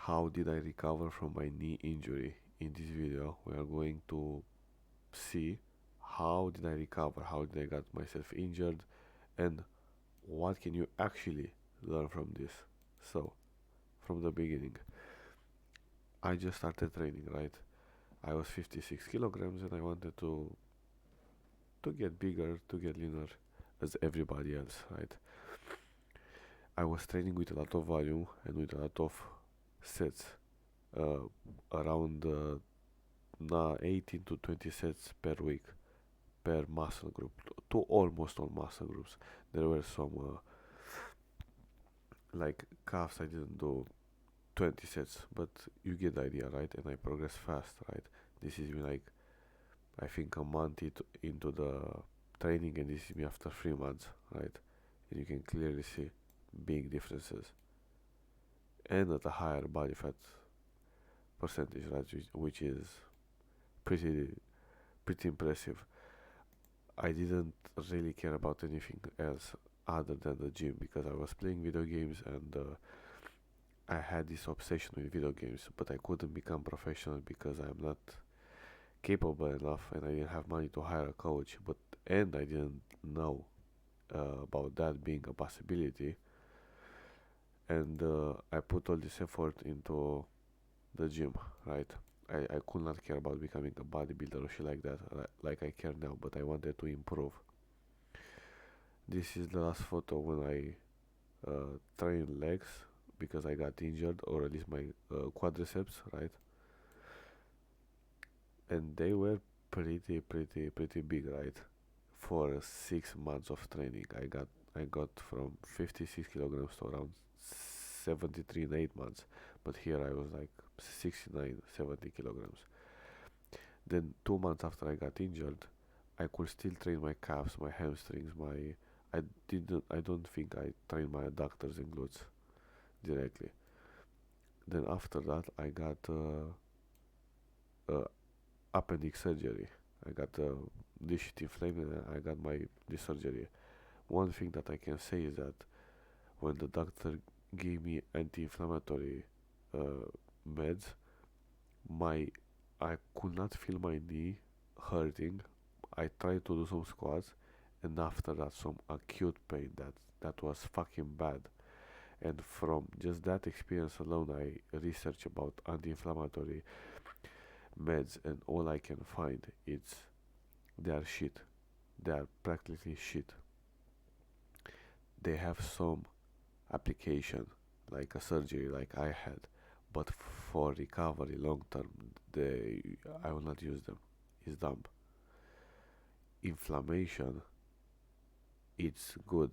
How did I recover from my knee injury? In this video, we are going to see how did I recover, how did I got myself injured, and what can you actually learn from this. So, from the beginning, I just started training, right? I was 56 kilograms and I wanted to get bigger, to get leaner as everybody else, right? I was training with a lot of volume and with a lot of sets, uh, around 18 to 20 sets per week per muscle group, to almost all muscle groups. There were some like calves I didn't do 20 sets, but you get the idea, right? And I progress fast, right? This is me like I think a month into the training, and this is me after 3 months, right? And you can clearly see big differences, and at a higher body fat percentage, right? Which is pretty pretty impressive. I didn't really care about anything else other than the gym because I was playing video games and I had this obsession with video games, but I couldn't become professional because I'm not capable enough and I didn't have money to hire a coach. And I didn't know about that being a possibility, and I put all this effort into the gym, right? I could not care about becoming a bodybuilder or shit like that, like I care now, but I wanted to improve. This is the last photo when I trained legs because I got injured, or at least my quadriceps, right? And they were pretty big, right? For 6 months of training, I got from 56 kilograms to around 73 in 8 months, but here I was like 69, 70 kilograms. Then 2 months after I got injured, I could still train my calves, my hamstrings, my I don't think I trained my adductors and glutes directly. Then after that, I got appendix surgery. I got this shit inflamed and I got my this surgery. One thing that I can say is that when the doctor gave me anti-inflammatory uh, meds, my I could not feel my knee hurting. I tried to do some squats, and after that, some acute pain that was fucking bad. And from just that experience alone, I researched about anti-inflammatory meds, and all I can find is they are shit. They are practically shit. They have some application, like a surgery, like I had, but for recovery long term, they I will not use them. It's dumb. Inflammation, it's good,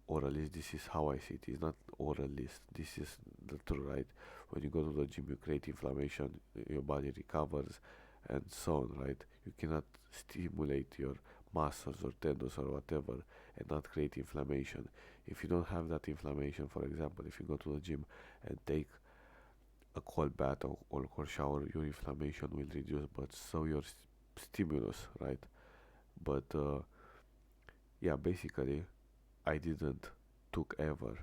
or at least this is how I see it. It's not or at least this is the truth, right? When you go to the gym, you create inflammation, your body recovers, and so on, right? You cannot stimulate your muscles or tendons or whatever and not create inflammation. If you don't have that inflammation, for example, if you go to the gym and take a cold bath or cold shower, your inflammation will reduce, but so your stimulus, right? But yeah, basically, I didn't took ever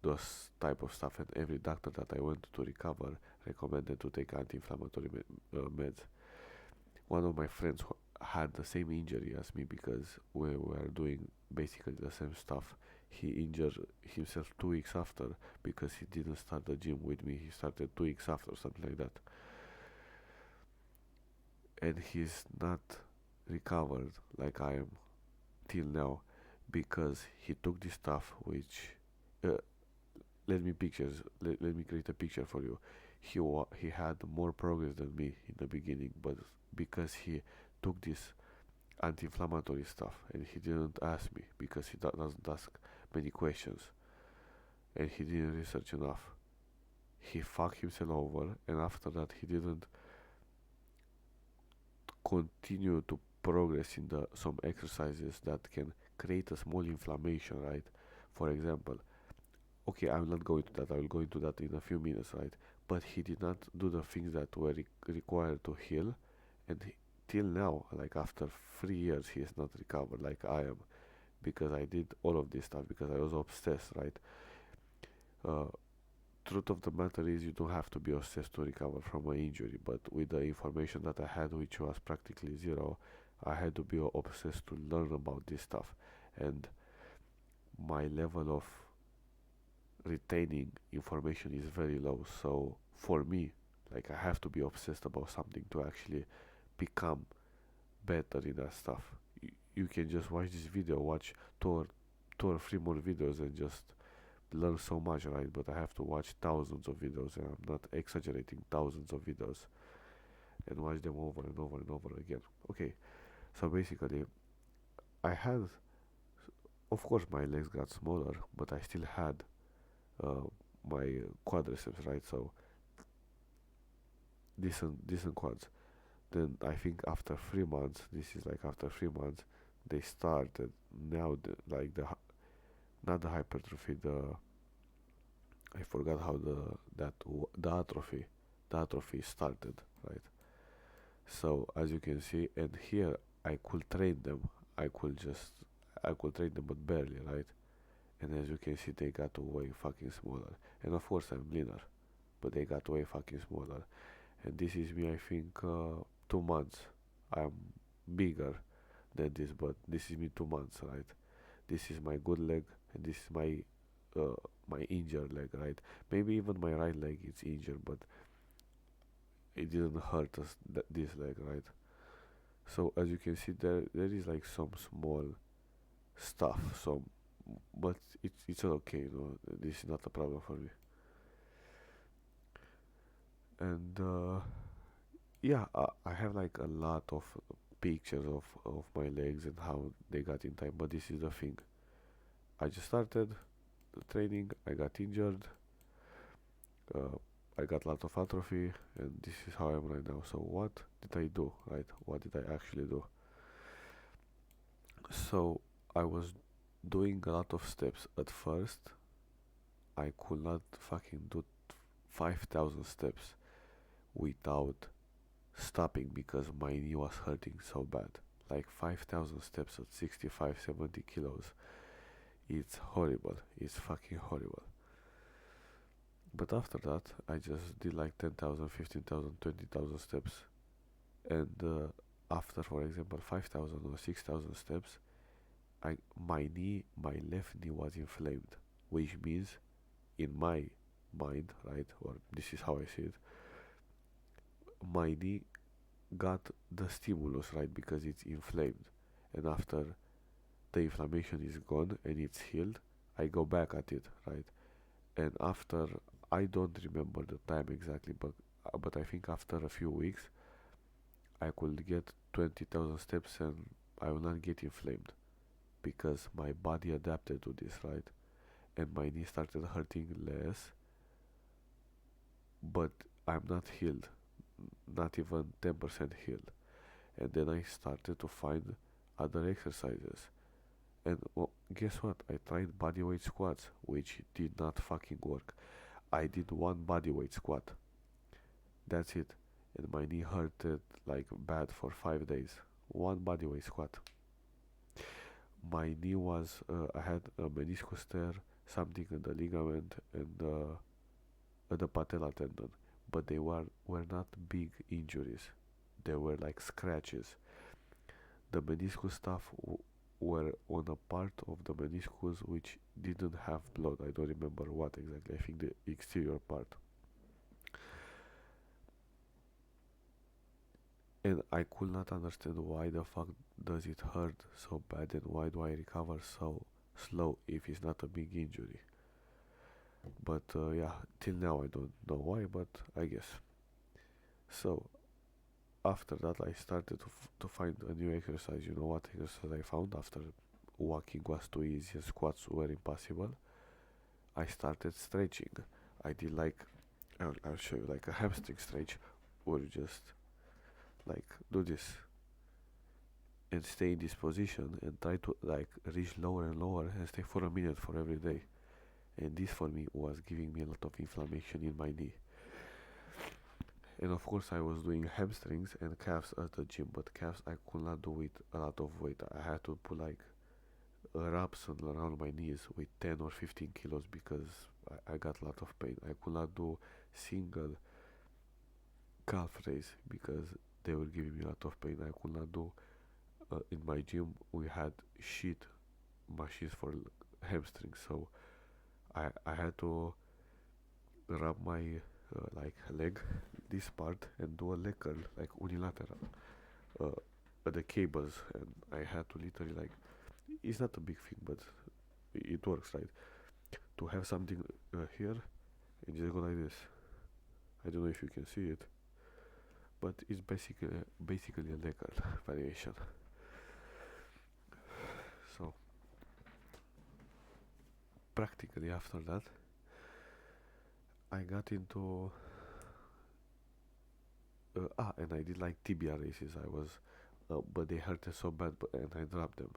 those type of stuff, and every doctor that I went to recover recommended to take anti-inflammatory meds. One of my friends had the same injury as me because we were doing basically the same stuff. He injured himself 2 weeks after because he didn't start the gym with me. He started 2 weeks after, something like that, and he's not recovered like I am till now because he took this stuff which uh, let me create a picture for you. He had more progress than me in the beginning, but because he took this anti-inflammatory stuff and he didn't ask me because he doesn't ask many questions and he didn't research enough, he fucked himself over, and after that he didn't continue to progress in the some exercises that can create a small inflammation, right? For example, okay, I'm not going to that. I will go into that in a few minutes, right? But he did not do the things that were required to heal, and till now, like after 3 years, he is not recovered like I am because I did all of this stuff because I was obsessed, right? Uh, truth of the matter is you don't have to be obsessed to recover from an injury, but with the information that I had, which was practically zero, I had to be obsessed to learn about this stuff. And my level of retaining information is very low. So for me, like, I have to be obsessed about something to actually become better in that stuff. You can just watch this video, watch two or three more videos, and just learn so much, right? But I have to watch thousands of videos, and I'm not exaggerating, thousands of videos, and watch them over and over and over again. Okay, so basically, I had, of course, my legs got smaller, but I still had uh, my quadriceps, right? So decent quads. Then I think after 3 months, this is like after 3 months, they started now like not the hypertrophy, the I forgot how the atrophy started, right? So as you can see, and here I could train them. I could just I could train them, but barely, right? And as you can see, they got way fucking smaller. And of course, I'm leaner, but they got way fucking smaller. And this is me, I think, 2 months. I'm bigger than this, but this is me 2 months, right? This is my good leg, and this is uh, my injured leg, right? Maybe even my right leg is injured, but it didn't hurt us this leg, right? So as you can see, there is like some small stuff, some, but it's all okay, you know. This is not a problem for me. And yeah, I have like a lot of pictures of my legs and how they got in time. But this is the thing. I just started the training. I got injured. Uh, I got a lot of atrophy, and this is how I am right now. So what did I do? Right? What did I actually do? So I was doing a lot of steps at first. I could not fucking do 5,000 steps without stopping because my knee was hurting so bad. Like 5,000 steps at 65, 70 kilos. It's horrible. It's fucking horrible. But after that, I just did like 10,000, 15,000, 20,000 steps. And after, for example, 5,000 or 6,000 steps, my left knee was inflamed, which means in my mind, right, or this is how I see it, my knee got the stimulus, right, because it's inflamed. And after the inflammation is gone and it's healed, I go back at it, right? And after, I don't remember the time exactly, but I think after a few weeks, I could get 20,000 steps and I will not get inflamed because my body adapted to this, right? And my knee started hurting less, but I'm not healed, not even 10% healed. And then I started to find other exercises. And well, guess what? I tried bodyweight squats, which did not fucking work. I did one bodyweight squat. That's it. And my knee hurted like bad for 5 days. One bodyweight squat. My knee was, I had a meniscus tear, something in the ligament, and the patella tendon. But they were not big injuries. They were like scratches. The meniscus stuff were on a part of the meniscus which didn't have blood. I don't remember what exactly. I think the exterior part. And I could not understand why the fuck does it hurt so bad and why do I recover so slow if it's not a big injury. But yeah, till now I don't know why, but I guess. So after that I started to find a new exercise. You know what exercise I found after walking was too easy and squats were impossible? I started stretching. I did like, I'll show you like a hamstring stretch where you just like do this and stay in this position and try to like reach lower and lower and stay for a minute for every day. And this for me was giving me a lot of inflammation in my knee. And of course I was doing hamstrings and calves at the gym, but calves I could not do with a lot of weight. I had to put like wraps around my knees with 10 or 15 kilos because I got a lot of pain. I could not do single calf raise because they were giving me a lot of pain. I could not do in my gym. We had sheet machines for hamstrings, so I had to rub my like leg, this part, and do a leg curl like unilateral. Uh, the cables, and I had to literally like, it's not a big thing, but it works, right? To have something here and just go like this. I don't know if you can see it, but it's basically a leg curl variation. So practically after that, I got into and I did like tibia races. I was, but they hurted so bad, and I dropped them.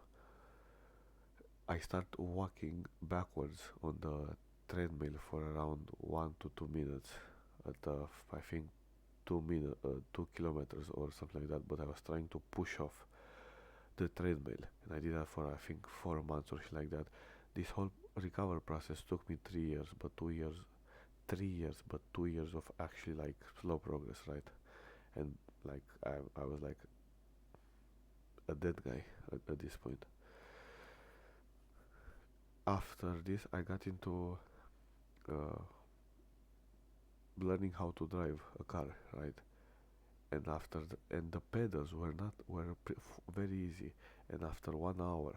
I start walking backwards on the treadmill for around 1 to 2 minutes at I think 2 kilometers or something like that. But I was trying to push off the treadmill, and I did that for I think 4 months or shit like that. This whole recover process took me 3 years, but 2 years, 3 years, but 2 years of actually like slow progress, right? And like I was like a dead guy at this point. After this, I got into uh, learning how to drive a car, right? And and the pedals were not were very easy. And after 1 hour,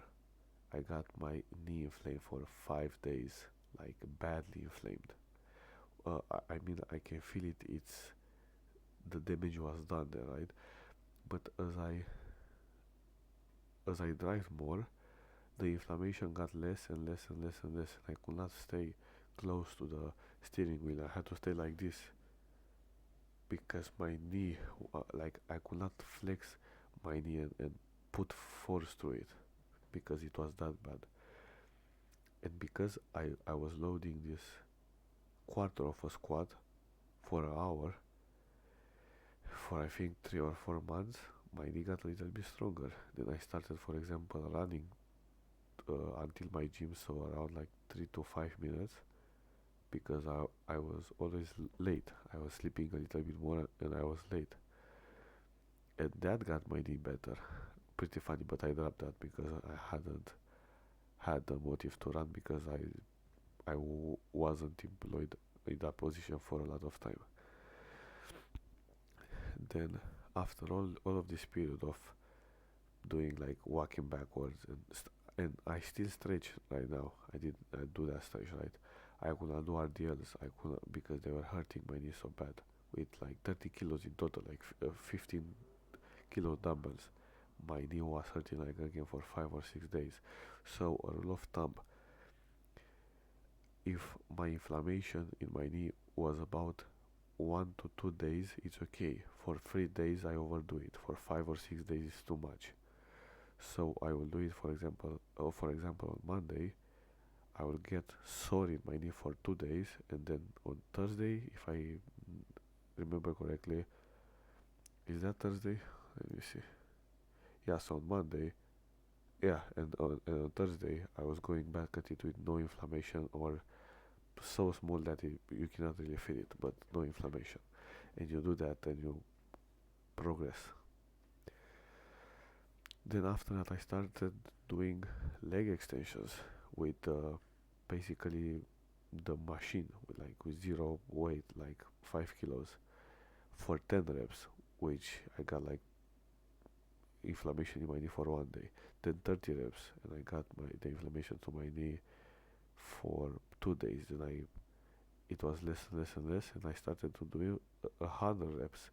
I got my knee inflamed for 5 days, like badly inflamed. I mean, I can feel it. It's the damage was done there, right? But as I drive more, the inflammation got less and less and less and less, and I could not stay close to the steering wheel. I had to stay like this because my knee, like I could not flex my knee and put force to it because it was that bad. And because I was loading this quarter of a squat for an hour for I think 3 or 4 months, my knee got a little bit stronger. Then I started, for example, running until my gym, so around like 3 to 5 minutes, because I was always late. I was sleeping a little bit more and I was late. And that got my knee better. Pretty funny, but I dropped that because I hadn't had the motive to run because I wasn't employed in that position for a lot of time. Then after all of this period of doing like walking backwards and I still stretch right now. I do that stretch, right. I could not do RDLs. I could not, because they were hurting my knee so bad with like 30 kilos in total, like 15 kilo dumbbells. My knee was hurting like again for 5 or 6 days. So a rule of thumb: if my inflammation in my knee was about 1 to 2 days, it's okay. For 3 days, I overdo it. For 5 or 6 days, it's too much. So I will do it, for example, on Monday. I will get sore in my knee for 2 days, and then on Thursday, if I remember correctly, is that Thursday? Let me see. Yeah, so on Monday, yeah, and on Thursday, I was going back at it with no inflammation, or so small that you cannot really feel it, but no inflammation. And you do that, and you progress. Then after that, I started doing leg extensions with basically the machine with zero weight, like 5 kilos, for 10 reps, which I got like inflammation in my knee for 1 day. Then 30 reps, and I got the inflammation to my knee for 2 days. Then it was less and less and less, and I started to do 100 reps,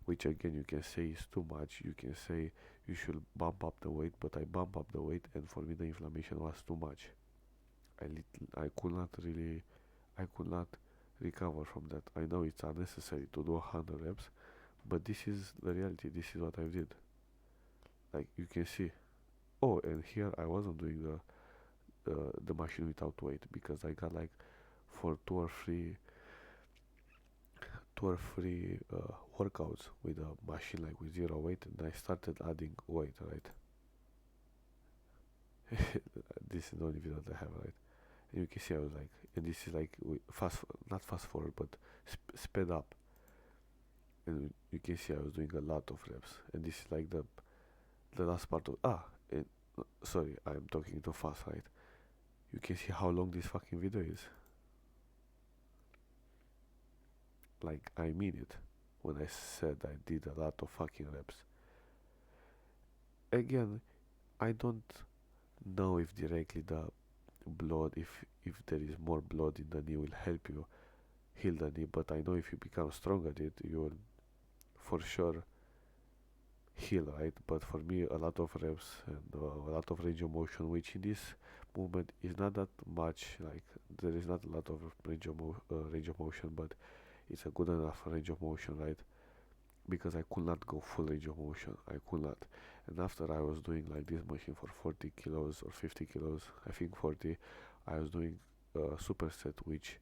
which again you can say is too much. You can say you should bump up the weight, but I bump up the weight, and for me the inflammation was too much. I could not really, I could not recover from that. I know it's unnecessary to do 100 reps, but this is the reality. This is what I did. Like you can see. Oh, and here I wasn't doing the machine without weight, because I got like for two or three workouts with a machine, like with zero weight, and I started adding weight, right. This is the only video that I have, right. And you can see I was like, and this is like fast, not fast forward, but sped up. And you can see I was doing a lot of reps. And this is like the last part of and, sorry, I'm talking too fast, right? You can see how long this fucking video is. Like, I mean it when I said I did a lot of fucking reps. Again, I don't know if directly the blood, if there is more blood in the knee, will help you heal the knee, but I know if you become strong at it, you will for sure heal, right? But for me, a lot of reps and a lot of range of motion, which in this movement is not that much. Like, there is not a lot of range of motion, but it's a good enough range of motion, right? Because I could not go full range of motion. I could not. And after I was doing like this machine for 40 kilos or 50 kilos, I think 40, I was doing a superset, which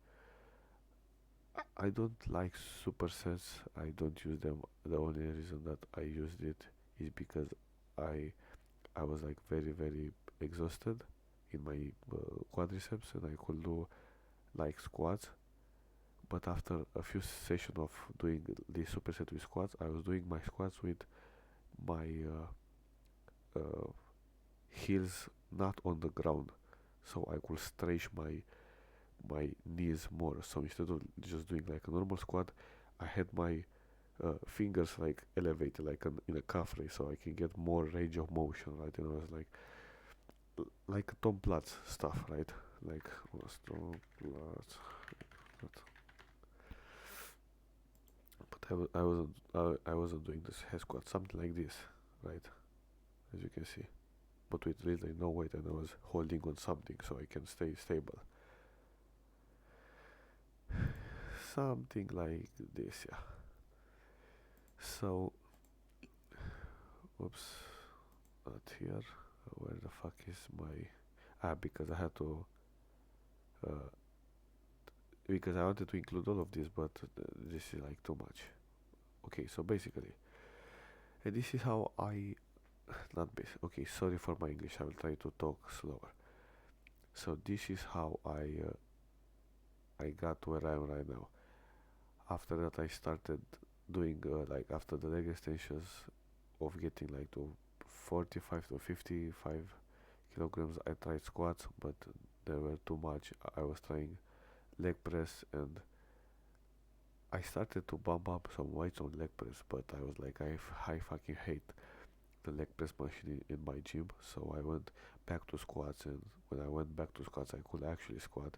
I don't like supersets. I don't use them. The only reason that I used it is because I I was like very exhausted in my quadriceps, and I could do like squats. But after a few sessions of doing this superset with squats, I was doing my squats with my uh, heels not on the ground, so I could stretch my knees more. So instead of just doing like a normal squat, I had my fingers like elevated like in a calf raise, so I can get more range of motion, right? And I was like Tom Platz stuff, right? Like was Tom Platz, but I wasn't doing this head squat, something like this, right? As you can see, but with really no weight, and I was holding on something so I can stay stable. Something like this, yeah. So, oops, not here. Where the fuck is my? Because I had to. Uh, because I wanted to include all of this, but this is like too much. Okay, so basically, and this is how I. Not base. Okay, sorry for my English. I will try to talk slower. So this is how I got where I am right now. After that, I started doing like after the leg extensions of getting like to 45 to 55 kilograms. I tried squats, but they were too much. I was trying leg press, and I started to bump up some weights on leg press, but I was like, I fucking hate the leg press machine in my gym. So I went back to squats, and when I went back to squats, I could actually squat,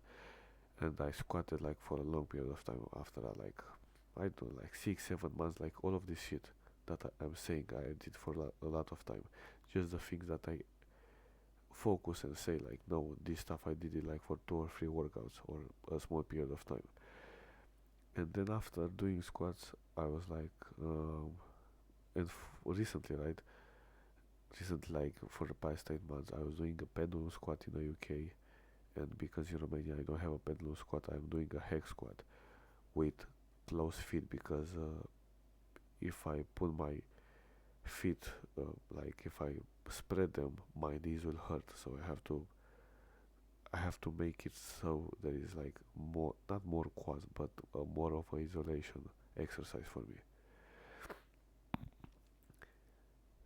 and I squatted like for a long period of time. After that, like I don't know, like 6 7 months, like all of this shit that I'm saying I did for a lot of time. Just the things that I focus and say like, no, this stuff I did it like for 2 or 3 workouts or a small period of time. And then after doing squats, I was like, and recently, right? Recently, like for the past 8 months, I was doing a pendulum squat in the UK, and because in Romania I don't have a pendulum squat, I'm doing a hex squat with closed feet because if I put my feet like if I spread them, my knees will hurt. So I have to make it so there is like more, not more quads, but more of an isolation exercise for me.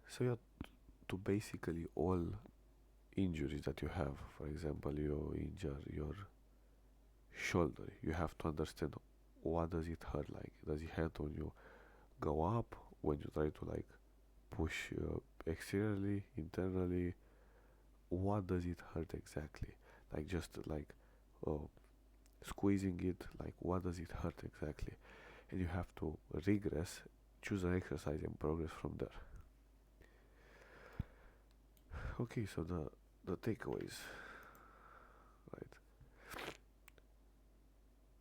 So yeah, to basically all injuries that you have, for example, you injure your shoulder, you have to understand what does it hurt like. Does it hurt when you go up, when you try to like push exteriorly, internally? What does it hurt exactly? Like just like uh, squeezing it, like what does it hurt exactly? And you have to regress, choose an exercise and progress from there. Okay, so the takeaways, right?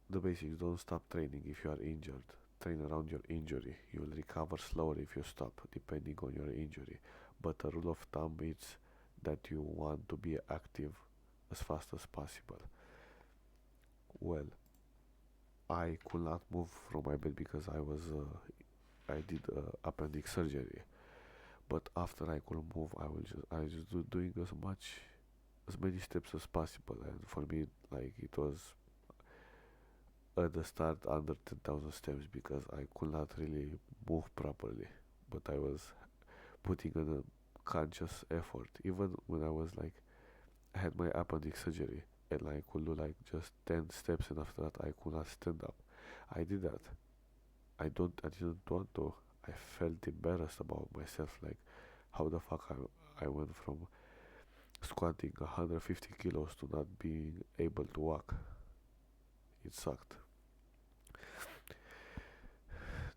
The basics: don't stop training if you are injured. Train around your injury. You will recover slower if you stop, depending on your injury. But a rule of thumb is that you want to be active as fast as possible. Well, I could not move from my bed because I did appendix surgery. But after I could move, I was just doing as much. as many steps as possible. And for me, like it was at the start under 10,000 steps because I could not really move properly, but I was putting in a conscious effort. Even when I was like I had my appendix surgery and I could do like just 10 steps, and after that I could not stand up. I did that. I didn't want to. I felt embarrassed about myself, like how the fuck I went from squatting 150 kilos to not being able to walk. It sucked.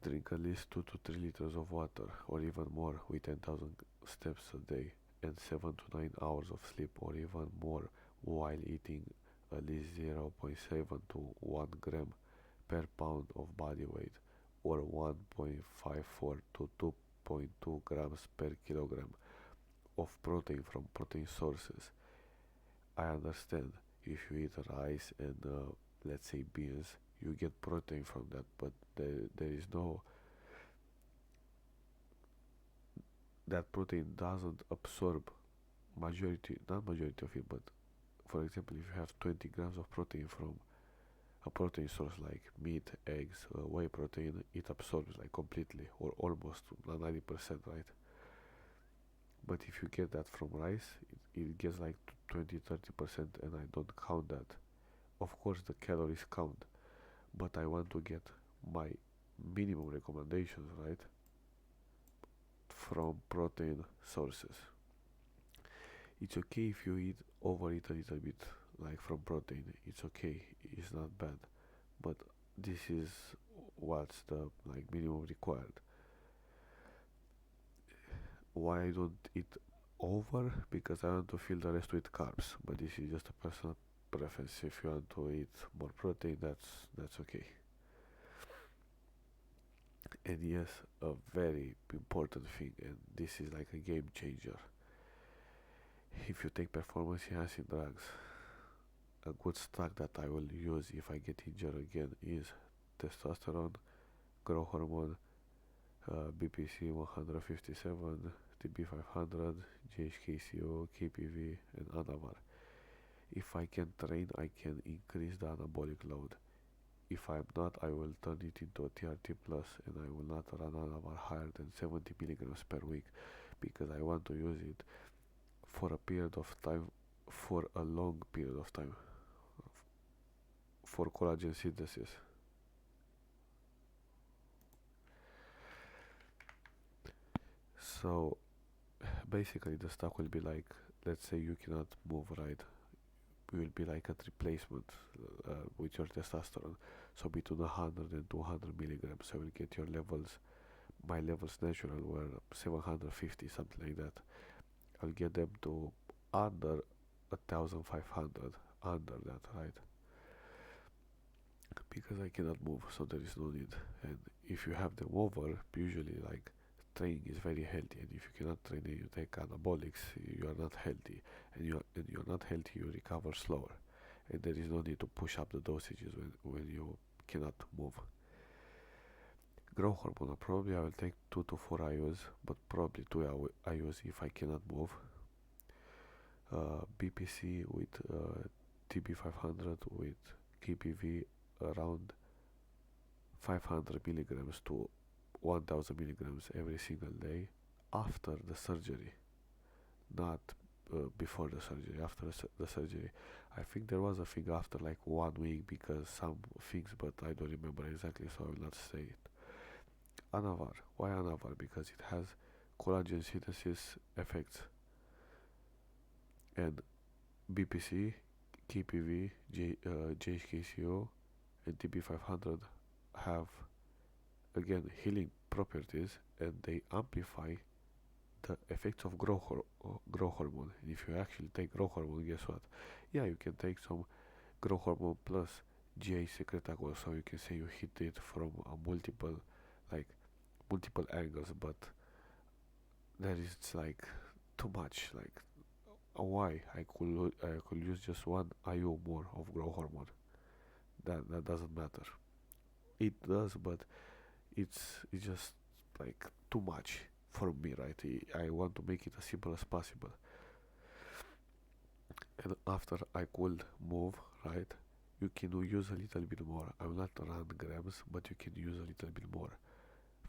Drink at least 2 to 3 liters of water or even more with 10,000 steps a day and 7 to 9 hours of sleep or even more while eating at least 0.7 to 1 gram per pound of body weight or 1.54 to 2.2 grams per kilogram of protein from protein sources. I understand if you eat rice and let's say beans, you get protein from that, but there is no, that protein doesn't absorb majority, not majority of it, but for example, if you have 20 grams of protein from a protein source like meat, eggs, whey protein, it absorbs like completely or almost 90%, right? But if you get that from rice, it gets like 20-30%, and I don't count that. Of course, the calories count, but I want to get my minimum recommendations, right, from protein sources. It's okay if you overeat a little bit, like from protein. It's okay. It's not bad. But this is what's the like minimum required. Why I don't eat over? Because I want to fill the rest with carbs. But this is just a personal preference. If you want to eat more protein, that's okay. And yes, a very important thing, and this is like a game changer. If you take performance enhancing drugs, a good stock that I will use if I get injured again is testosterone, growth hormone, BPC 157, TB 500, GHKCO, KPV, and Anavar. If I can train, I can increase the anabolic load. If I'm not, I will turn it into a TRT plus, and I will not run Anavar higher than 70 milligrams per week because I want to use it for a period of time, for a long period of time, for collagen synthesis. So basically, the stock will be like, let's say you cannot move right, it will be like a replacement with your testosterone. So between 100 and 200 milligrams, I will get your levels. My levels natural were 750, something like that. I'll get them to under 1,500, under that, right? Because I cannot move, so there is no need. And if you have them over, usually like training is very healthy, and if you cannot train and you take anabolics, you are not healthy, and you're not healthy, you recover slower, and there is no need to push up the dosages when you cannot move. Growth hormone, probably I will take 2 to 4 IUs, but probably 2 IUs if I cannot move. BPC with TB 500 with KPV around 500 milligrams to 1000 milligrams every single day after the surgery, not before the surgery, after the surgery. I think there was a thing after like 1 week because some things, but I don't remember exactly, so I will not say it. Anavar. Why Anavar? Because it has collagen synthesis effects, and BPC, KPV, JHKCO, and TB500 have again healing properties, and they amplify the effects of growth hormone. And if you actually take growth hormone, guess what? Yeah, you can take some growth hormone plus GI secretagogue, so you can say you hit it from a like multiple angles, but that is like too much. Like why I could use just one IU more of growth hormone. That doesn't matter. It does, but it's just like too much for me, right? I want to make it as simple as possible. and after I could move, right, you can use a little bit more. I will not run grams, but you can use a little bit more.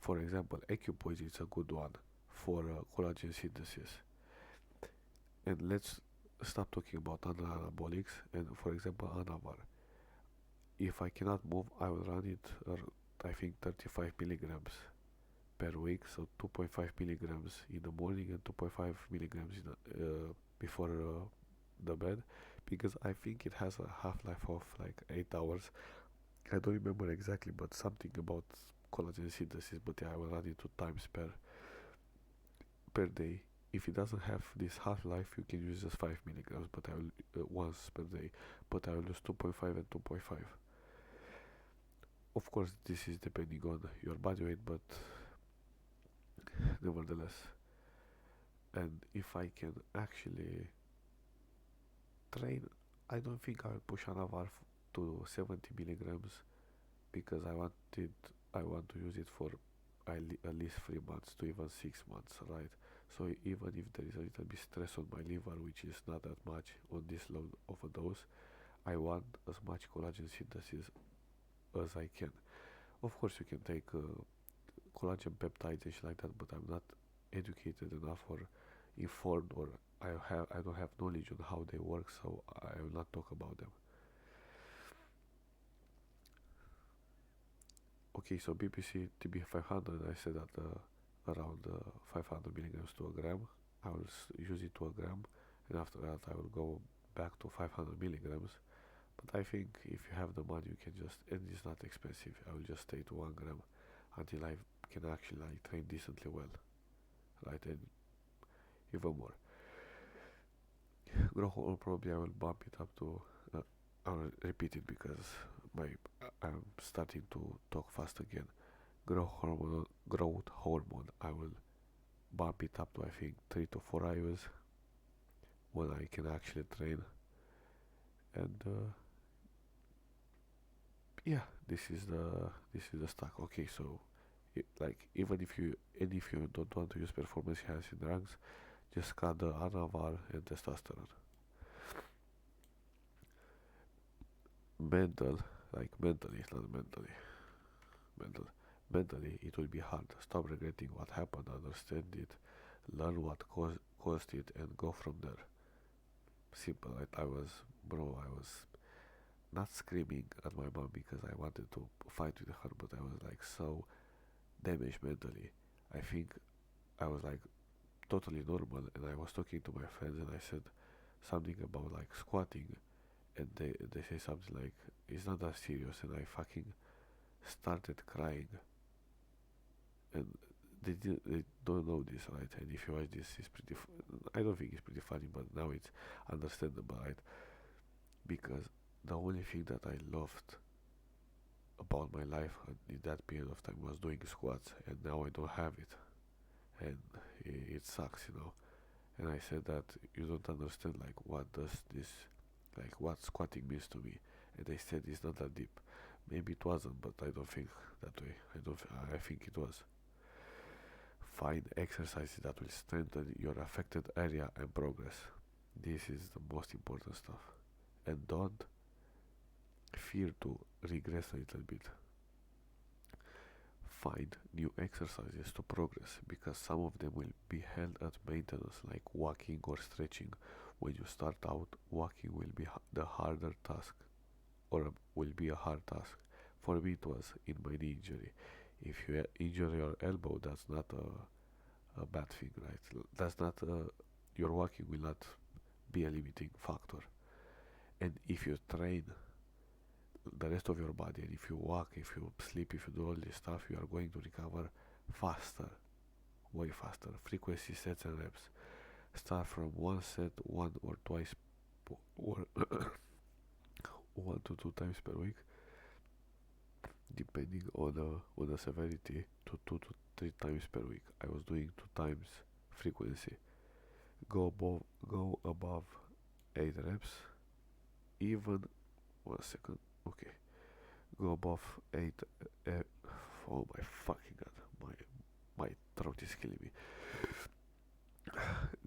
For example, acupoise is a good one for collagen synthesis. And let's stop talking about anabolics and, for example, anavar. If I cannot move, I will run it, I think, 35 milligrams per week, so 2.5 milligrams in the morning and 2.5 milligrams before the bed, because I think it has a half-life of like 8 hours. I don't remember exactly, but something about collagen synthesis. But yeah, I will run it 2 times per day. If it doesn't have this half-life, you can use just 5 milligrams, but I will once per day. But I will use 2.5 and 2.5. Of course, this is depending on your body weight, but nevertheless. And if I can actually train, I don't think I'll push Anavar to 70 milligrams, because I want to use it for at least 3 months to even 6 months, right? So even if there is a little bit stress on my liver, which is not that much on this low of a dose, I want as much collagen synthesis as I can. Of course, you can take collagen peptides and shit like that, but I'm not educated enough or informed, or I don't have knowledge on how they work, so I will not talk about them. Okay, so BPC TB 500, I said that around 500 milligrams to a gram. I will use it to a gram, and after that I will go back to 500 milligrams. But I think if you have the money, you can just, and it's not expensive. I will just stay to 1 gram until I can actually like train decently well, right? And even more. Growth hormone, probably I will bump it up to. I'll repeat it because my I'm starting to talk fast again. Growth hormone. I will bump it up to, I think, 3 to 4 hours when I can actually train. And yeah, this is the stack. Okay, so like even if you don't want to use performance enhancing drugs, just cut the anavar and testosterone. Mental, like mentally, not mentally, mental. Mentally, it will be hard. Stop regretting what happened, understand it, learn what caused it, and go from there. Simple. Right? I was not screaming at my mom because I wanted to fight with her, but I was like so damaged mentally. I think I was like totally normal, and I was talking to my friends, and I said something about like squatting, and they say something like it's not that serious, and I fucking started crying, and they don't know this, right? And if you watch this, it's I don't think it's pretty funny, but now it's understandable, right? Because the only thing that I loved about my life in that period of time was doing squats, and now I don't have it, and it sucks. And I said that you don't understand, like, what does this, like, what squatting means to me. And they said it's not that deep. Maybe it wasn't, but I don't think that way. I think it was. Find exercises that will strengthen your affected area and progress. This is the most important stuff. And don't fear to regress a little bit. Find new exercises to progress, because some of them will be held at maintenance, like walking or stretching. When you start out, walking will be the harder task, or will be a hard task. For me, it was in my knee injury. If you injure your elbow, that's not a bad thing, right? That's not your walking will not be a limiting factor. And if you train the rest of your body, and if you walk, if you sleep, if you do all this stuff, you are going to recover faster, way faster. Frequency, sets, and reps. Start from one set, one or twice, or 1 to 2 times per week, depending on the severity, to 2 to 3 times per week. I was doing 2 times frequency. Go above 8 reps. Even 1 second. Okay. Go above 8. Uh, oh my fucking god. My throat is killing me.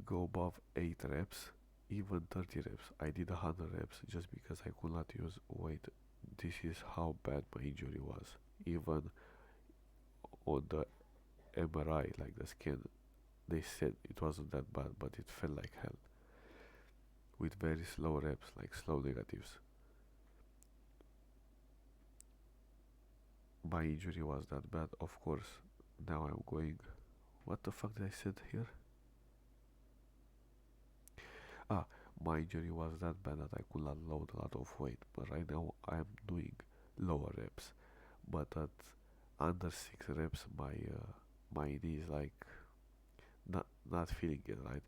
Go above 8 reps even 30 reps. I did 100 reps just because I could not use weight. This is how bad my injury was. Even on the MRI, like the scan, they said it wasn't that bad, but it felt like hell. With very slow reps, like slow negatives. My injury was that bad, of course. Now I'm going. What the fuck did I said here? Ah, my injury was that bad that I could not load a lot of weight, but right now I'm doing lower reps. But at under 6 reps, my knee is like not feeling it right.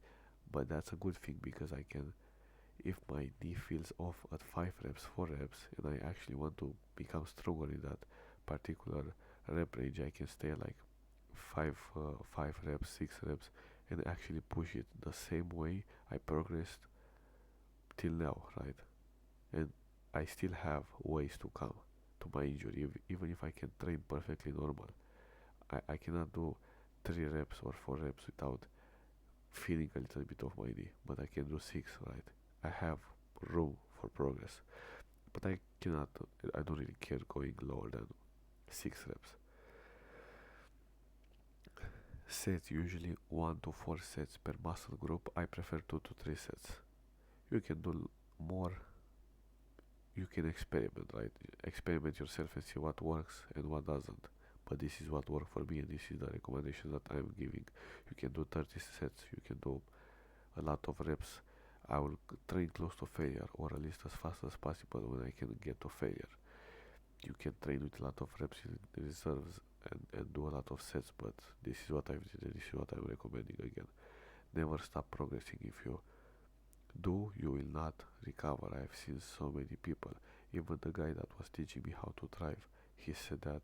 But that's a good thing because I can, if my knee feels off at 5 reps, 4 reps, and I actually want to become stronger in that particular rep range, I can stay like 5 reps, 6 reps, and actually push it the same way I progressed till now, right? And I still have ways to come to my injury, even if I can train perfectly normal. I cannot do 3 reps or 4 reps without feeling a little bit of my knee, but I can do 6, right? I have room for progress, but I don't really care going lower than 6 reps. Sets usually 1 to 4 sets per muscle group. I prefer 2 to 3 sets. You can do more, you can experiment, right? Experiment yourself and see what works and what doesn't. But this is what worked for me, and this is the recommendation that I'm giving. You can do 30 sets, you can do a lot of reps. I will train close to failure, or at least as fast as possible when I can get to failure. You can train with a lot of reps in reserves and do a lot of sets, but this is what I've did and this is what I'm recommending again. Never stop progressing. If you do, you will not recover. I've seen so many people. Even the guy that was teaching me how to drive, he said that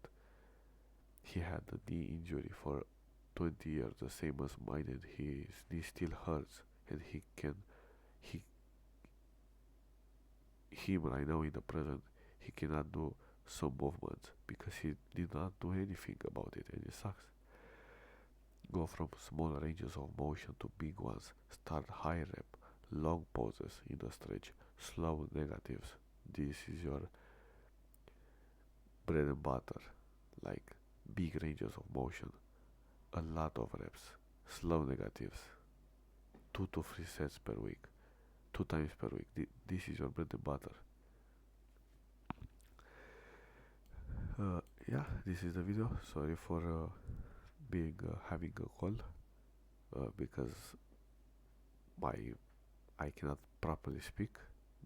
he had a knee injury for 20 years, the same as mine, and his knee still hurts, and he, him right now in the present, he cannot do some movements because he did not do anything about it, and it sucks. Go from small ranges of motion to big ones. Start high rep, long pauses in the stretch, slow negatives. This is your bread and butter, like big ranges of motion, a lot of reps, slow negatives, 2 to 3 sets per week, 2 times per week. This is your bread and butter. Yeah, this is the video. Sorry for being having a call because my I cannot properly speak.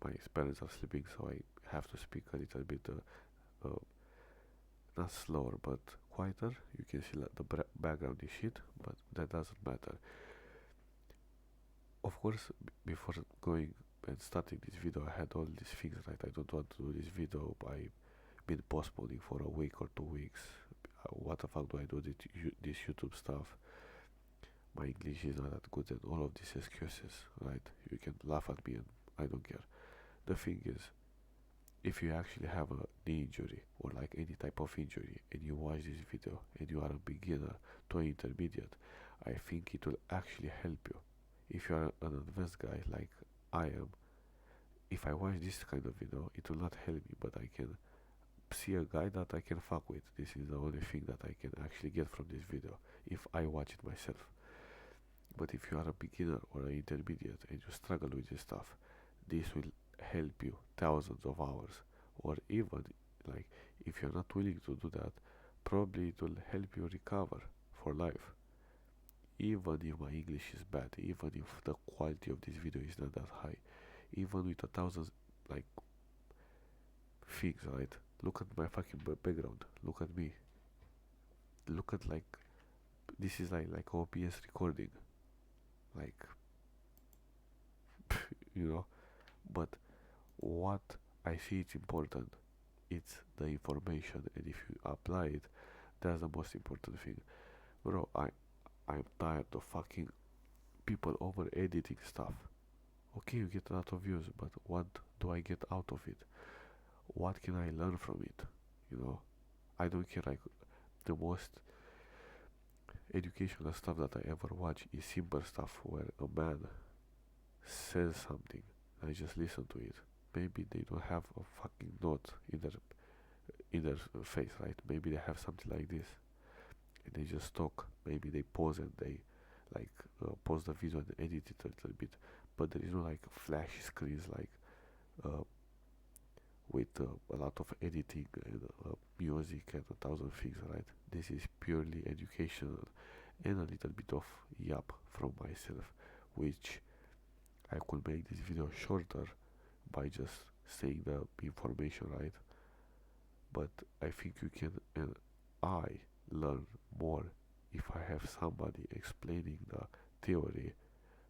My parents are sleeping, so I have to speak a little bit not slower but quieter. You can see that the background is shit, but that doesn't matter. Of course, before going and starting this video, I had all these things, right? I don't want to do this video. I've been postponing for a week or 2 weeks. What the fuck do I do this YouTube stuff? My English is not that good, and all of these excuses, right? You can laugh at me, and I don't care. The thing is, if you actually have a knee injury or like any type of injury and you watch this video and you are a beginner to an intermediate, I think it will actually help you. If you are an advanced guy like I am, if I watch this kind of video, it will not help me, but I can see a guy that I can fuck with. This is the only thing that I can actually get from this video if I watch it myself. But if you are a beginner or an intermediate and you struggle with this stuff, this will help you thousands of hours. Or even, like, if you're not willing to do that, probably it will help you recover for life. Even if my English is bad, even if the quality of this video is not that high, even with 1,000 like things, right? Look at my fucking background. Look at me. Look at like this is like OBS recording, like you know. But what I see it's important, it's the information, and if you apply it, that's the most important thing, bro. I'm tired of fucking people over editing stuff. Okay, you get a lot of views, but what do I get out of it? What can I learn from it? You know, I don't care. Like the most educational stuff that I ever watch is simple stuff where a man says something. I just listen to it. Maybe they don't have a fucking note in their face, right? Maybe they have something like this, and they just talk. Maybe they pause and they like pause the video and edit it a little bit. But there is no like flashy screens like uh, with a lot of editing and music and 1,000 things, right? This is purely educational and a little bit of yap from myself, which I could make this video shorter by just saying the information, right? But I think you can and I learn more if I have somebody explaining the theory,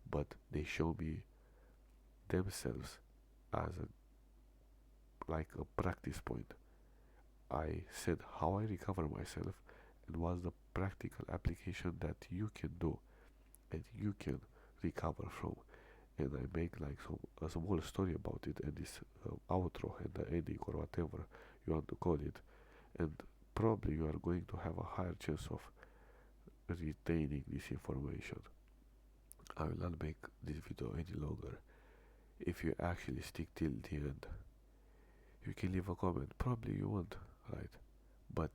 but they show me themselves as like a practice point. I said how I recover myself and what's the practical application that you can do and you can recover from. And I make like a small story about it and this outro and the ending or whatever you want to call it. And probably you are going to have a higher chance of retaining this information. I will not make this video any longer. If you actually stick till the end, you can leave a comment. Probably you won't, right? But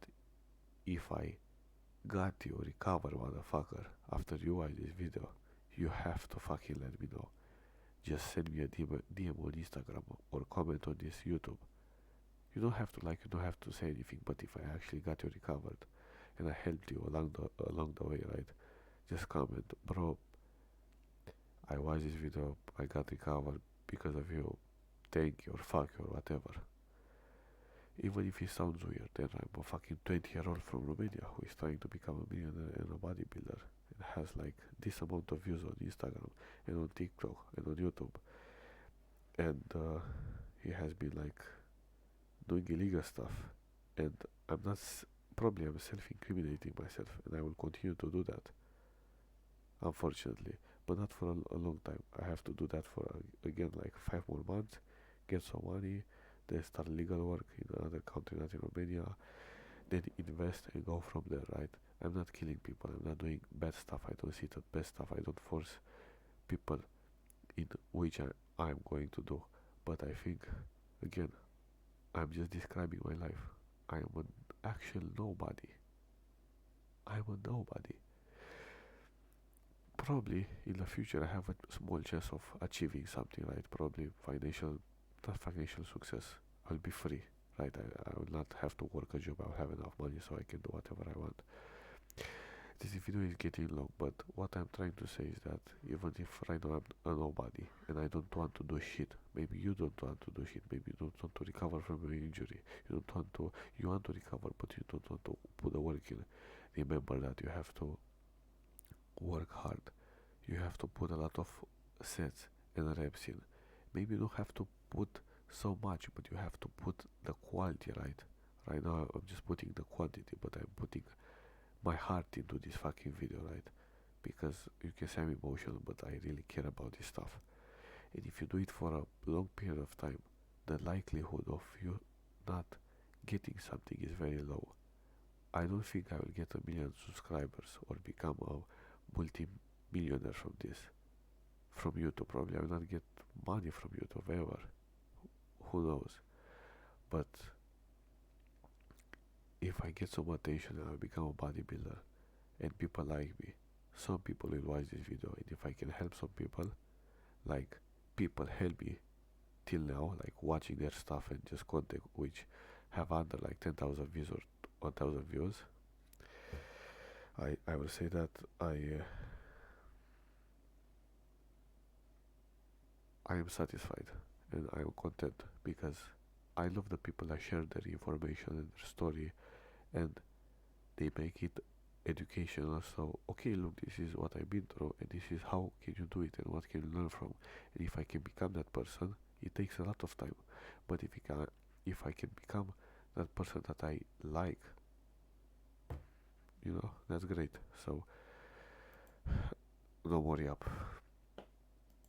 if I got you recover, motherfucker, after you watch this video, you have to fucking let me know. Just send me a DM on Instagram or comment on this YouTube. You don't have to like, you don't have to say anything. But if I actually got you recovered and I helped you along the way, right? Just comment, bro. I watched this video. I got recovered because of you. Thank you or fuck you or whatever. Even if it sounds weird, then I'm a fucking 20-year-old from Romania who is trying to become a millionaire and a bodybuilder and has like this amount of views on Instagram and on TikTok and on YouTube. And he has been like doing illegal stuff. And I'm not, probably I'm self-incriminating myself and I will continue to do that. Unfortunately. But not for a long time. I have to do that for again like 5 more months, get some money, then start legal work in another country, not in Romania, then invest and go from there, right? I'm not killing people, I'm not doing bad stuff, I don't see that bad stuff, I don't force people in which I'm going to do. But I think, again, I'm just describing my life. I am an actual nobody. I'm a nobody. Probably in the future I have a small chance of achieving something, right? Probably not financial success. I'll be free, right? I will not have to work a job. I'll have enough money so I can do whatever I want. This video is getting long, but what I'm trying to say is that even if right now I'm a nobody and I don't want to do shit, maybe you don't want to do shit, maybe you don't want to recover from your injury, you want to recover, but you don't want to put the work in. Remember that you have to work hard. You have to put a lot of sets and reps in. Maybe you don't have to put so much, but you have to put the quality, right? Right now I'm just putting the quantity, but I'm putting my heart into this fucking video, right? Because you can say I'm emotional, but I really care about this stuff. And if you do it for a long period of time, the likelihood of you not getting something is very low. I don't think I will get 1 million subscribers or become a multi-millionaire from this. From YouTube, probably I will not get money from YouTube ever. Who knows? But if I get some attention and I become a bodybuilder and people like me, some people will watch this video, and if I can help some people, like people help me till now, like watching their stuff and just content which have under like 10,000 views or 1,000 views, I will say that I am satisfied and I am content because I love the people that share their information and their story and they make it educational. So okay, look, this is what I've been through and this is how can you do it and what can you learn from. And if I can become that person, it takes a lot of time. But if I can become that person that I like, that's great. So no more yap.